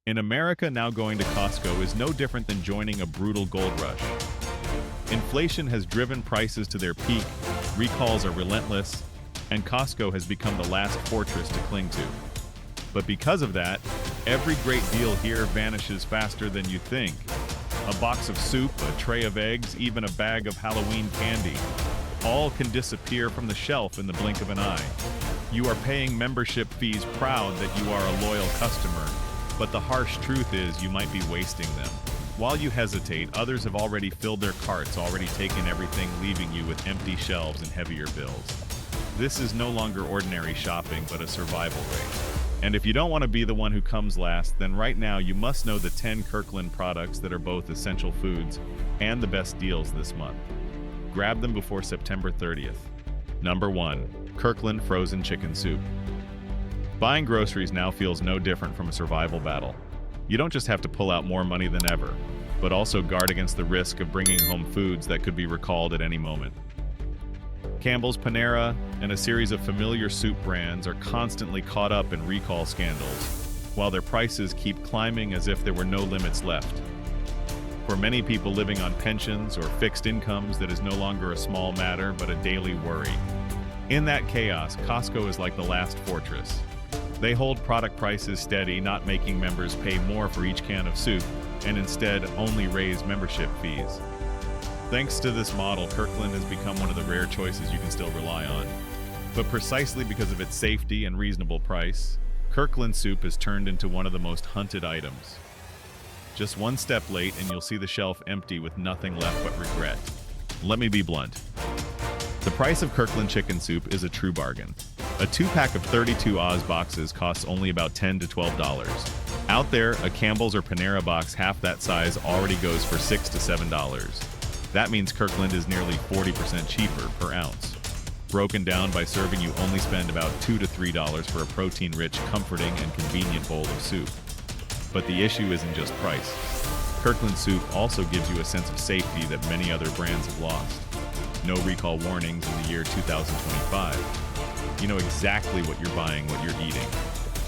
In America, now going to Costco is no different than joining a brutal gold rush. Inflation has driven prices to their peak, recalls are relentless, and Costco has become the last fortress to cling to. But because of that, every great deal here vanishes faster than you think. A box of soup, a tray of eggs, even a bag of Halloween candy. All can disappear from the shelf in the blink of an eye. You are paying membership fees proud that you are a loyal customer, but the harsh truth is you might be wasting them. While you hesitate, others have already filled their carts, already taken everything, leaving you with empty shelves and heavier bills. This is no longer ordinary shopping, but a survival race. And if you don't want to be the one who comes last, then right now you must know the 10 Kirkland products that are both essential foods and the best deals this month. Grab them before September 30th. Number 1. Kirkland Frozen Chicken Soup. Buying groceries now feels no different from a survival battle. You don't just have to pull out more money than ever, but also guard against the risk of bringing home foods that could be recalled at any moment. Campbell's, Panera, and a series of familiar soup brands are constantly caught up in recall scandals, while their prices keep climbing as if there were no limits left. For many people living on pensions or fixed incomes, that is no longer a small matter, but a daily worry. In that chaos, Costco is like the last fortress. They hold product prices steady, not making members pay more for each can of soup, and instead only raise membership fees. Thanks to this model, Kirkland has become one of the rare choices you can still rely on. But precisely because of its safety and reasonable price, Kirkland soup has turned into one of the most hunted items. Just one step late and you'll see the shelf empty with nothing left but regret. Let me be blunt. The price of Kirkland chicken soup is a true bargain. A 2-pack of 32 Oz boxes costs only about $10 to $12. Out there, a Campbell's or Panera box half that size already goes for $6 to $7. That means Kirkland is nearly 40% cheaper per ounce. Broken down by serving, you only spend about $2 to $3 for a protein-rich, comforting, and convenient bowl of soup. But the issue isn't just price. Kirkland soup also gives you a sense of safety that many other brands have lost. No recall warnings in the year 2025. You know exactly what you're buying, what you're eating.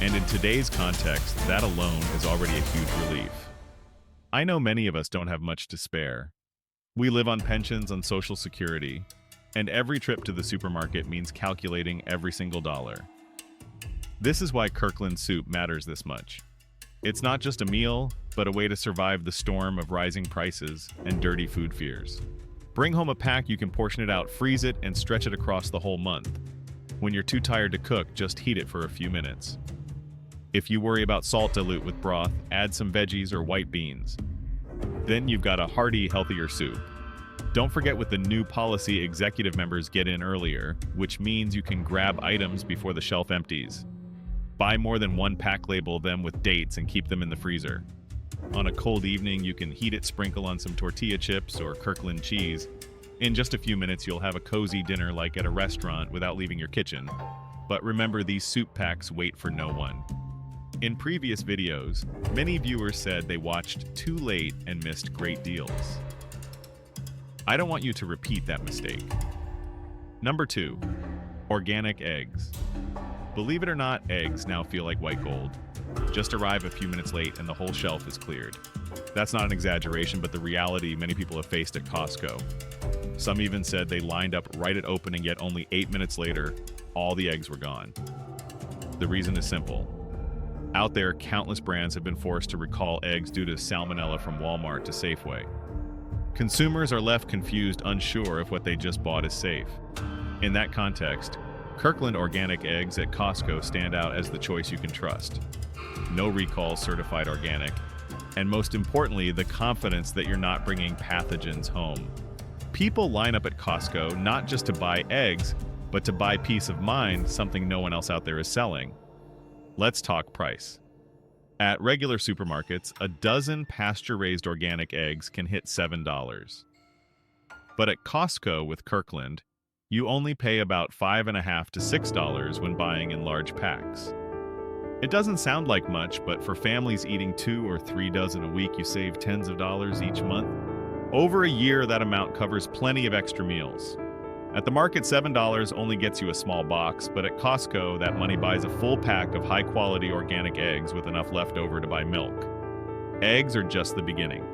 And in today's context, that alone is already a huge relief. I know many of us don't have much to spare. We live on pensions, on Social Security, and every trip to the supermarket means calculating every single dollar. This is why Kirkland soup matters this much. It's not just a meal, but a way to survive the storm of rising prices and dirty food fears. Bring home a pack, you can portion it out, freeze it, and stretch it across the whole month. When you're too tired to cook, just heat it for a few minutes. If you worry about salt dilute with broth, add some veggies or white beans. Then you've got a hearty, healthier soup. Don't forget, with the new policy, executive members get in earlier, which means you can grab items before the shelf empties. Buy more than one pack, label them with dates, and keep them in the freezer. On a cold evening, you can heat it, sprinkle on some tortilla chips or Kirkland cheese. In just a few minutes, you'll have a cozy dinner like at a restaurant without leaving your kitchen. But remember, these soup packs wait for no one. In previous videos, many viewers said they watched too late and missed great deals. I don't want you to repeat that mistake. Number 2. Organic eggs. Believe it or not, eggs now feel like white gold. Just arrive a few minutes late and the whole shelf is cleared. That's not an exaggeration, but the reality many people have faced at Costco. Some even said they lined up right at opening, yet only 8 minutes later, all the eggs were gone. The reason is simple. Out there, countless brands have been forced to recall eggs due to salmonella, from Walmart to Safeway. Consumers are left confused, unsure if what they just bought is safe. In that context, Kirkland organic eggs at Costco stand out as the choice you can trust. No recalls, certified organic, and most importantly, the confidence that you're not bringing pathogens home. People line up at Costco not just to buy eggs, but to buy peace of mind, something no one else out there is selling. Let's talk price. At regular supermarkets, a dozen pasture-raised organic eggs can hit $7. But at Costco with Kirkland, you only pay about $5.50 to $6 when buying in large packs. It doesn't sound like much, but for families eating 2 or 3 dozen a week, you save tens of dollars each month. Over a year, that amount covers plenty of extra meals. At the market, $7 only gets you a small box, but at Costco, that money buys a full pack of high-quality organic eggs with enough left over to buy milk. Eggs are just the beginning.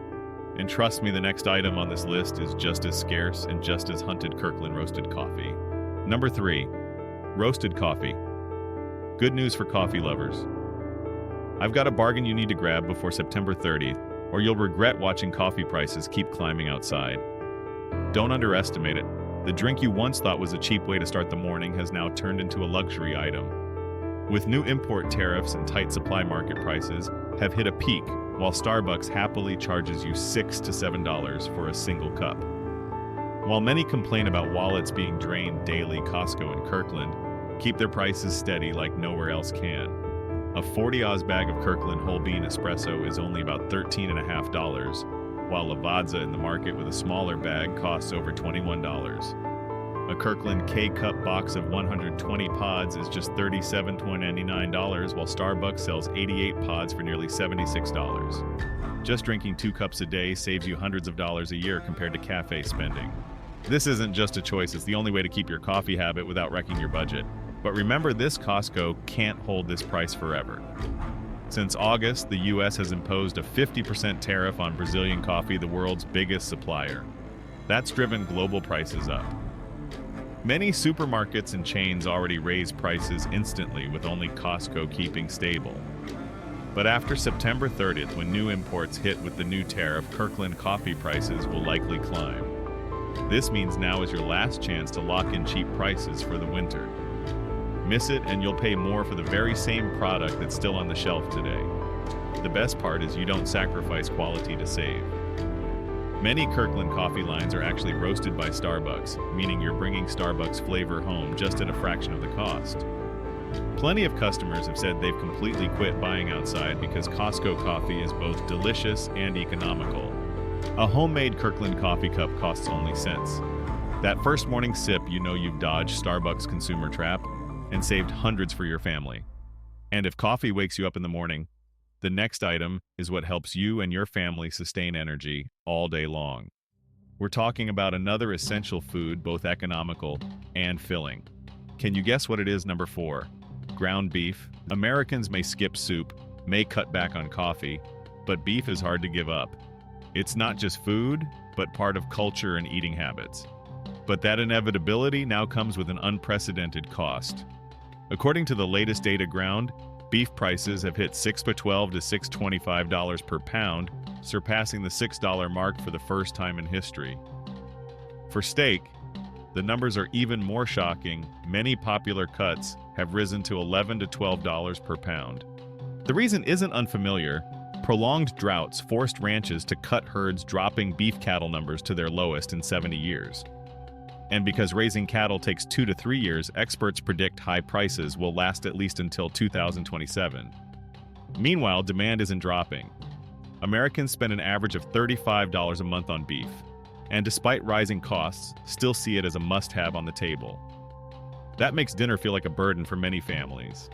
And trust me, the next item on this list is just as scarce and just as hunted: Kirkland roasted coffee. Number 3, roasted coffee. Good news for coffee lovers. I've got a bargain you need to grab before September 30th, or you'll regret watching coffee prices keep climbing outside. Don't underestimate it. The drink you once thought was a cheap way to start the morning has now turned into a luxury item. With new import tariffs and tight supply, market prices have hit a peak, while Starbucks happily charges you $6 to $7 for a single cup. While many complain about wallets being drained daily, Costco and Kirkland keep their prices steady like nowhere else can. A 40 Oz bag of Kirkland whole bean espresso is only about $13.50, while Lavazza in the market with a smaller bag costs over $21. A Kirkland K-Cup box of 120 pods is just $37.99, while Starbucks sells 88 pods for nearly $76. Just drinking 2 cups a day saves you hundreds of dollars a year compared to cafe spending. This isn't just a choice, it's the only way to keep your coffee habit without wrecking your budget. But remember, this Costco can't hold this price forever. Since August, the U.S. has imposed a 50% tariff on Brazilian coffee, the world's biggest supplier. That's driven global prices up. Many supermarkets and chains already raise prices instantly, with only Costco keeping stable. But after September 30th, when new imports hit with the new tariff, Kirkland coffee prices will likely climb. This means now is your last chance to lock in cheap prices for the winter. Miss it and you'll pay more for the very same product that's still on the shelf today. The best part is you don't sacrifice quality to save. Many Kirkland coffee lines are actually roasted by Starbucks, meaning you're bringing Starbucks flavor home just at a fraction of the cost. Plenty of customers have said they've completely quit buying outside because Costco coffee is both delicious and economical. A homemade Kirkland coffee cup costs only cents. That first morning sip, you know you've dodged Starbucks consumer trap and saved hundreds for your family. And if coffee wakes you up in the morning, the next item is what helps you and your family sustain energy all day long. We're talking about another essential food, both economical and filling. Can you guess what it is? Number 4, ground beef. Americans may skip soup, may cut back on coffee, but beef is hard to give up. It's not just food, but part of culture and eating habits. But that inevitability now comes with an unprecedented cost. According to the latest data, ground beef prices have hit $6.12 to $6.25 per pound, surpassing the $6 mark for the first time in history. For steak, the numbers are even more shocking. Many popular cuts have risen to $11 to $12 per pound. The reason isn't unfamiliar. Prolonged droughts forced ranches to cut herds, dropping beef cattle numbers to their lowest in 70 years. And because raising cattle takes 2 to 3 years, experts predict high prices will last at least until 2027. Meanwhile, demand isn't dropping. Americans spend an average of $35 a month on beef, and despite rising costs, still see it as a must-have on the table. That makes dinner feel like a burden for many families.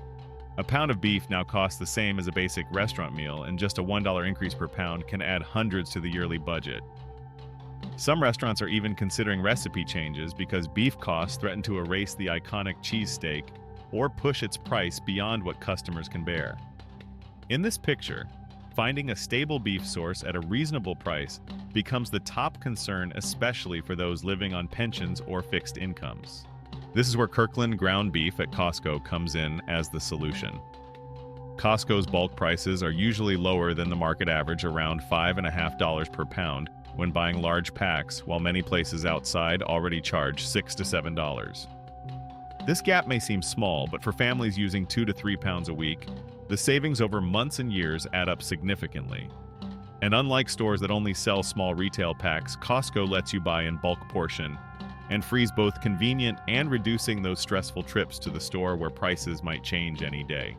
A pound of beef now costs the same as a basic restaurant meal, and just a $1 increase per pound can add hundreds to the yearly budget. Some restaurants are even considering recipe changes because beef costs threaten to erase the iconic cheesesteak or push its price beyond what customers can bear. In this picture, finding a stable beef source at a reasonable price becomes the top concern, especially for those living on pensions or fixed incomes. This is where Kirkland ground beef at Costco comes in as the solution. Costco's bulk prices are usually lower than the market average, around $5.50 per pound, when buying large packs, while many places outside already charge $6 to $7. This gap may seem small, but for families using 2 to 3 pounds a week, the savings over months and years add up significantly. And unlike stores that only sell small retail packs, Costco lets you buy in bulk portion and frees both convenient and reducing those stressful trips to the store where prices might change any day.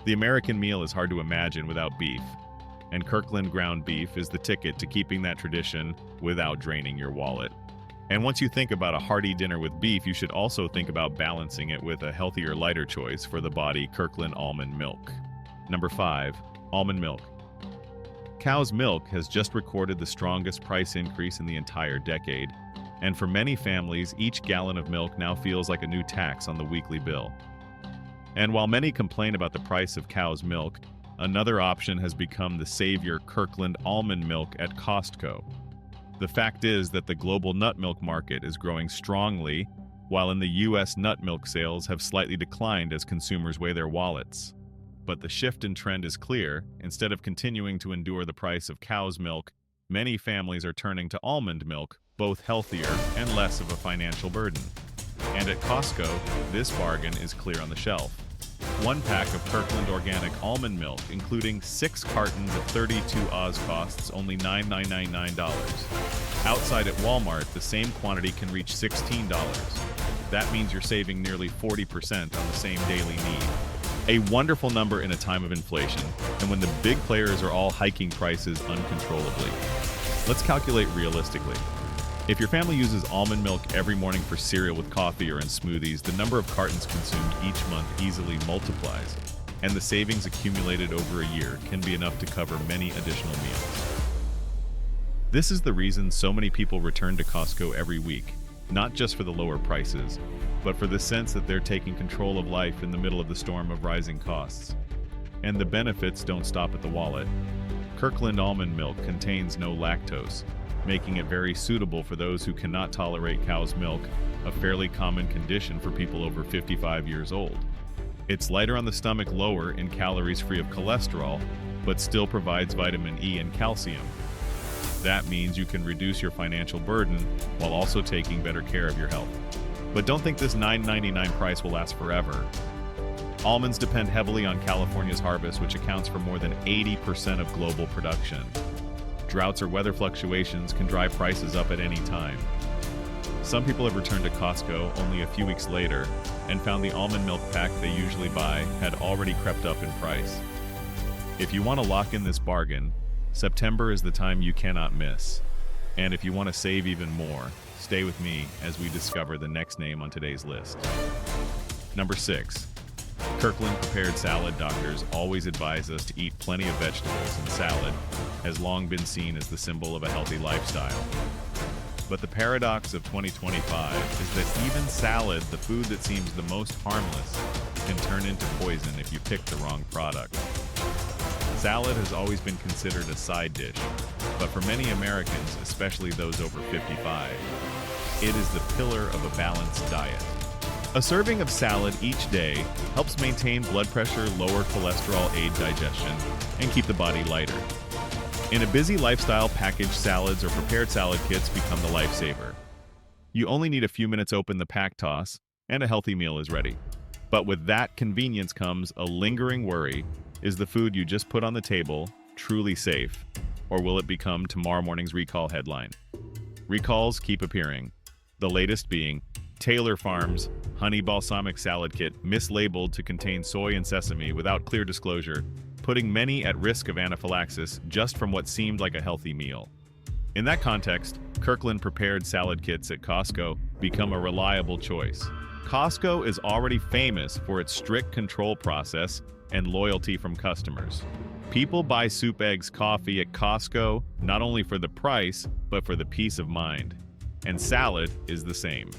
The American meal is hard to imagine without beef, and Kirkland ground beef is the ticket to keeping that tradition without draining your wallet. And once you think about a hearty dinner with beef, you should also think about balancing it with a healthier, lighter choice for the body: Kirkland almond milk. Number 5, almond milk. Cow's milk has just recorded the strongest price increase in the entire decade, And for many families, each gallon of milk now feels like a new tax on the weekly bill. And while many complain about the price of cow's milk, another option has become the savior Kirkland almond milk at Costco. The fact is that the global nut milk market is growing strongly, while in the U.S. nut milk sales have slightly declined as consumers weigh their wallets. But the shift in trend is clear. Instead of continuing to endure the price of cow's milk, many families are turning to almond milk, both healthier and less of a financial burden. And at Costco, this bargain is clear on the shelf. One pack of Kirkland organic almond milk, including 6 cartons of 32 Oz, costs only $9.99. Outside at Walmart, the same quantity can reach $16. That means you're saving nearly 40% on the same daily need. A wonderful number in a time of inflation, and when the big players are all hiking prices uncontrollably. Let's calculate realistically. If your family uses almond milk every morning for cereal with coffee or in smoothies, the number of cartons consumed each month easily multiplies, and the savings accumulated over a year can be enough to cover many additional meals. This is the reason so many people return to Costco every week, not just for the lower prices, but for the sense that they're taking control of life in the middle of the storm of rising costs. And the benefits don't stop at the wallet. Kirkland almond milk contains no lactose, making it very suitable for those who cannot tolerate cow's milk, a fairly common condition for people over 55 years old. It's lighter on the stomach, lower in calories, free of cholesterol, but still provides vitamin E and calcium. That means you can reduce your financial burden while also taking better care of your health. But don't think this $9.99 price will last forever. Almonds depend heavily on California's harvest, which accounts for more than 80% of global production. Droughts or weather fluctuations can drive prices up at any time. Some people have returned to Costco only a few weeks later and found the almond milk pack they usually buy had already crept up in price. If you want to lock in this bargain, September is the time you cannot miss. And if you want to save even more, stay with me as we discover the next name on today's list. Number 6. Kirkland prepared salad. Doctors always advise us to eat plenty of vegetables, and salad has long been seen as the symbol of a healthy lifestyle. But the paradox of 2025 is that even salad, the food that seems the most harmless, can turn into poison if you pick the wrong product. Salad has always been considered a side dish, but for many Americans, especially those over 55, it is the pillar of a balanced diet. A serving of salad each day helps maintain blood pressure, lower cholesterol, aid digestion, and keep the body lighter. In a busy lifestyle, packaged salads or prepared salad kits become the lifesaver. You only need a few minutes, open the pack, toss, and a healthy meal is ready. But with that convenience comes a lingering worry. Is the food you just put on the table truly safe? Or will it become tomorrow morning's recall headline? Recalls keep appearing. The latest being Taylor Farms Honey Balsamic Salad Kit, mislabeled to contain soy and sesame without clear disclosure, putting many at risk of anaphylaxis just from what seemed like a healthy meal. In that context, Kirkland prepared salad kits at Costco become a reliable choice. Costco is already famous for its strict control process and loyalty from customers. People buy soup, eggs, coffee at Costco not only for the price, but for the peace of mind. And salad is the same.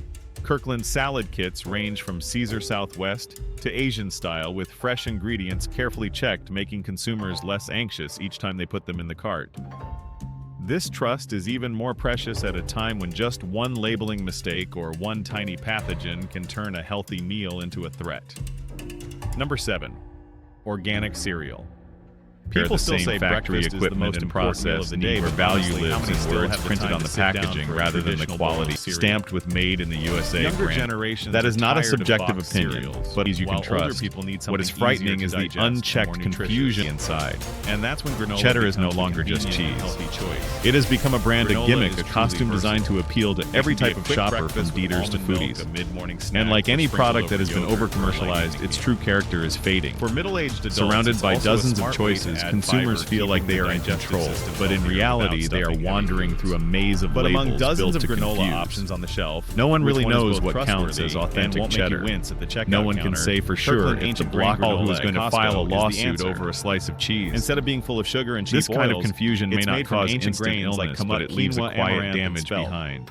Kirkland salad kits range from Caesar Southwest to Asian style, with fresh ingredients carefully checked, making consumers less anxious each time they put them in the cart. This trust is even more precious at a time when just one labeling mistake or one tiny pathogen can turn a healthy meal into a threat. Number 7. Organic cereal. People still say factory equipment and process need where value lives in words printed on the packaging rather than the quality stamped with "Made in the USA" brand. That is not a subjective opinion, but as you can trust. What is frightening is the unchecked confusion inside. And that's when granola cheddar is no longer just cheese. It has become a brand, a gimmick, a costume designed to appeal to every type of shopper, from Dieters to foodies. And like any product that has been over-commercialized, its true character is fading. For middle-aged adults, surrounded by dozens of choices, consumers feel like they are in control, but in reality they are wandering through a maze of labels among dozens built of to granola confuse. options on the shelf, No one really which one is knows both what counts trustworthy as and authentic won't make you cheddar. wince at the checkout No one can counter. say for sure Kirkland if the Ancient Grain blockhead who's granola going to at file a Costco is the lawsuit answer. over a slice of cheese. Instead of being full of sugar and cheap This kind of oils, confusion may it's not made from cause instant instant grains illness, like but it leaves a quinoa, quiet amaranth, and damage spelt. behind.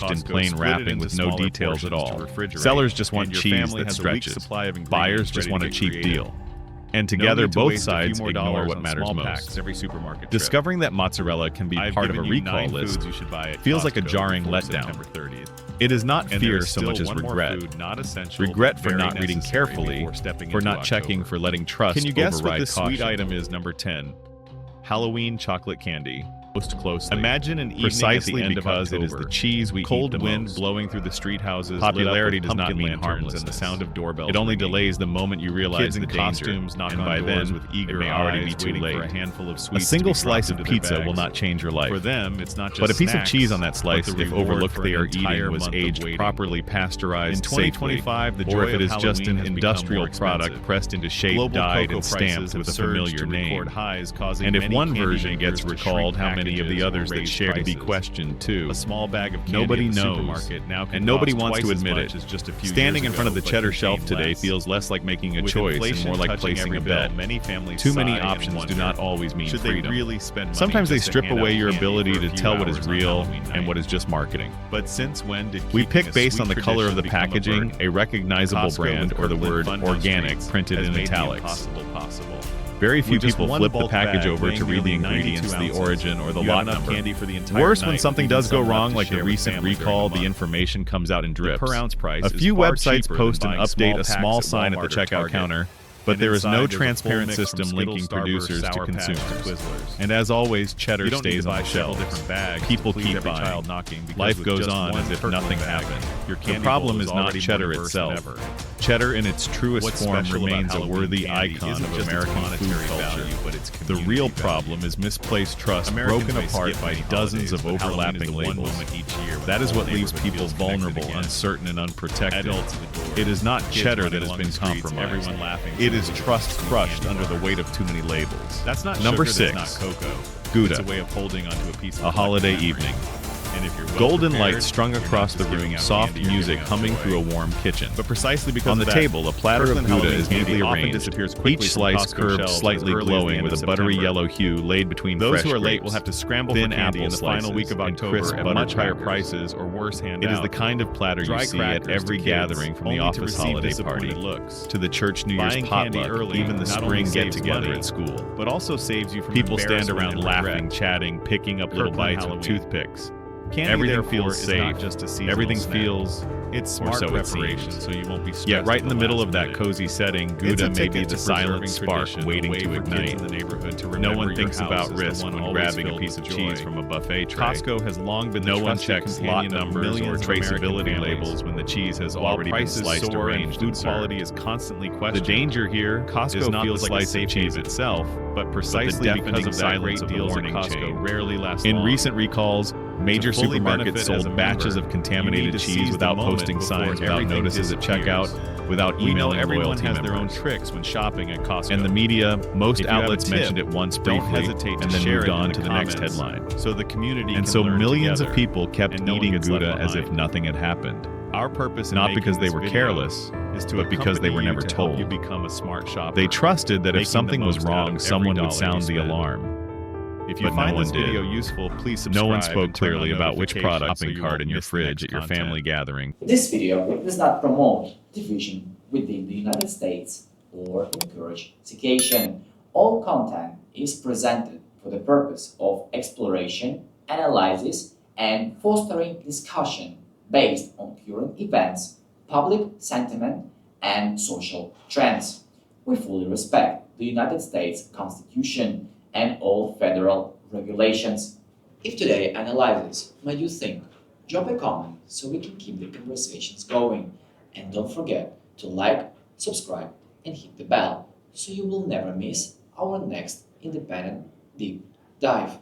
packaged in Costco, plain split it wrapping into with no smaller details at portions to all. refrigerate, Sellers just want and your cheese family that has a week's stretches. supply of ingredients Buyers just ready want to a get cheap creative. deal. And No together, need to both waste a few sides more ignore dollars what on matters small most. packs every supermarket trip. Discovering that mozzarella can be I've part of a given you recall 9 list foods you should buy at feels like a Costco jarring before letdown. September 30th. It is not And there fear is so still much as one more regret. food, not essential, Regret but for very not reading necessary carefully, before stepping for into not checking, October. for letting trust Can you guess what override this caution. sweet item is? Number 10. Halloween chocolate candy. most closely. Imagine an evening Precisely at the end because of it is October. the cheese we Cold eat the wind most. blowing through the street houses. Popularity does not mean lanterns harmlessness. and the sound of doorbells. It only ringing. delays the moment you realize Kids in the danger, costumes knock and on by doors then with eager it may already be eyes, too waiting late. for a handful of A sweets single to be slice of dropped into their pizza will bags. not change your life. For them, it's not just But a piece of snacks, cheese on that but slice, the if reward overlooked for they an are entire eating, was month of aged waiting. properly, pasteurized In 2025, safely, the or joy if it of is just an Halloween has become industrial more product expensive. pressed into shape, Global dyed, cocoa and prices stamped have with a surged to familiar record name. highs, causing And if many one candy version makers gets to recalled, shrink how many of the packages or others that raise share to be prices. questioned too? A small bag of candy Nobody at the knows, supermarket now can and nobody cost wants to twice as admit much it. as just a few Standing years in front of ago, the but cheddar became shelf today less. feels less like making a With choice and inflation more like touching placing every a bell, bet. many families Too many sigh and options do wonder, not always mean should freedom. they really spend money Sometimes they just to strip hand away out your candy ability for a to few tell what is hours on real Halloween and night? what is just marketing. But since when did We keeping pick a based on sweet the color of the tradition become a packaging, burden? a recognizable Costco brand, with or the Kirkland word Fun Down organic Streets printed has in made the italics. impossible possible. Very few With just people one flip the bulk package bag over to weighing read the nearly ingredients, 92 the origin, or the you lot have enough number. candy for the entire Worse, when night, something even does go some enough wrong, to like the share with recent family during recall, the the month. information comes out in drips. per ounce price A is few far websites cheaper post than an buying update, small a packs small at sign at the Walmart or checkout Target. counter, but And there is inside no there's a full transparent mix from system Skittles, linking Starburst, producers to Sour Patch, consumers. to Twizzlers. And as always, cheddar You don't need stays to on buy the several shelves. different bags. People to please keep every buying. child knocking because Life with goes just on one as if Kirkland nothing bag, happened. Your The candy problem bowl is not already more cheddar diverse than itself. ever. Cheddar in its truest What's form special about remains a Halloween worthy candy icon isn't of just its American food monetary culture. value, but its The community real value. problem is misplaced trust Americans broken may apart skip by many dozens of holidays, but Halloween is overlapping the one labels. moment each year when That the is whole what leaves neighborhood people feels connected vulnerable, again. uncertain, and unprotected. Adults at the door. It is not Kids cheddar running that has along been the streets, compromised. everyone laughing It so is they trust can crushed candy under the bar. weight of too many labels. That's not Number sugar, 6. that's not cocoa. Gouda. It's a way of holding onto a piece of A holiday memory. evening. And if you're well Golden prepared, lights strung you're across not the just giving room, out soft candy, you're music giving out humming joy. through a warm kitchen. But precisely because On the of that, table, a platter of Kirkland Gouda Halloween is candy neatly often arranged. disappears quickly Each from slice Costco curved, shelves slightly as early as the glowing end with of a buttery September. yellow hue laid between Those fresh who are late grapes. will have to scramble Thin for candy in apple the final week of slices and October crisp at butter much higher crackers. prices or worse hand It is out. the kind of platter Dry you see at crackers every to kids, gathering from the only to office receive holiday disappointed party looks. to the church New Year's Buying candy potluck, early even the not only spring saves get-together money, at school. but also saves you from People stand embarrassment around and laughing, regret. chatting, picking up little Kirkland bites Halloween. with toothpicks. Candy, Everything therefore, feels is safe. not just a seasonal Everything snack. feels, It's or smart so it preparation, seems. so you won't be stressed Yet right at in the middle last of that minute. cozy setting, It's Gouda a may ticket be to the silent preserving spark tradition, waiting a way to for kids ignite. in the neighborhood to No remember one your thinks house about is the risk one when always grabbing a filled piece with of cheese joy. from a buffet tray. Costco has long been the No one trusted checks lot companion of numbers or millions of American traceability families. labels when the cheese has While already been prices sliced, soar and arranged, food and served. quality is constantly The questioned. danger here Costco is not the feels like a slice safe of cheese haven. itself, but precisely deafening because of that, silence great of the deals at warning Costco chain. rarely last In long. recent recalls, major To fully supermarkets benefit as sold a batches member, of contaminated you need to cheese seize the without moment posting before signs, without everything notices at disappears. checkout, without We know emailing everyone loyalty has their own members. tricks when shopping at Costco. And the media, most If you have a outlets tip, mentioned it once don't briefly hesitate to and then share moved it in on the to the next comments, headline. so the community And can so learn millions together, of people kept and no one eating gets left Gouda as if behind. nothing had happened. Our purpose in Not making because they this were video careless, is to but because they accompany were you never to help you told. become a smart shopper. They trusted that if making something the was most out wrong, of every someone dollar would you sound the spend. alarm. If you But no find one this did. video useful, please subscribe. No one spoke and turn on clearly about which notifications product so shopping you cart won't in your miss the fridge next at your content. family gathering. This video does not promote division within the United States or encourage segregation. All content is presented for the purpose of exploration, analysis, and fostering discussion based on current events, public sentiment, and social trends. We fully respect the United States Constitution and all federal regulations. If today's analysis made you think, drop a comment so we can keep the conversations going. And don't forget to like, subscribe, and hit the bell so you will never miss our next independent deep dive.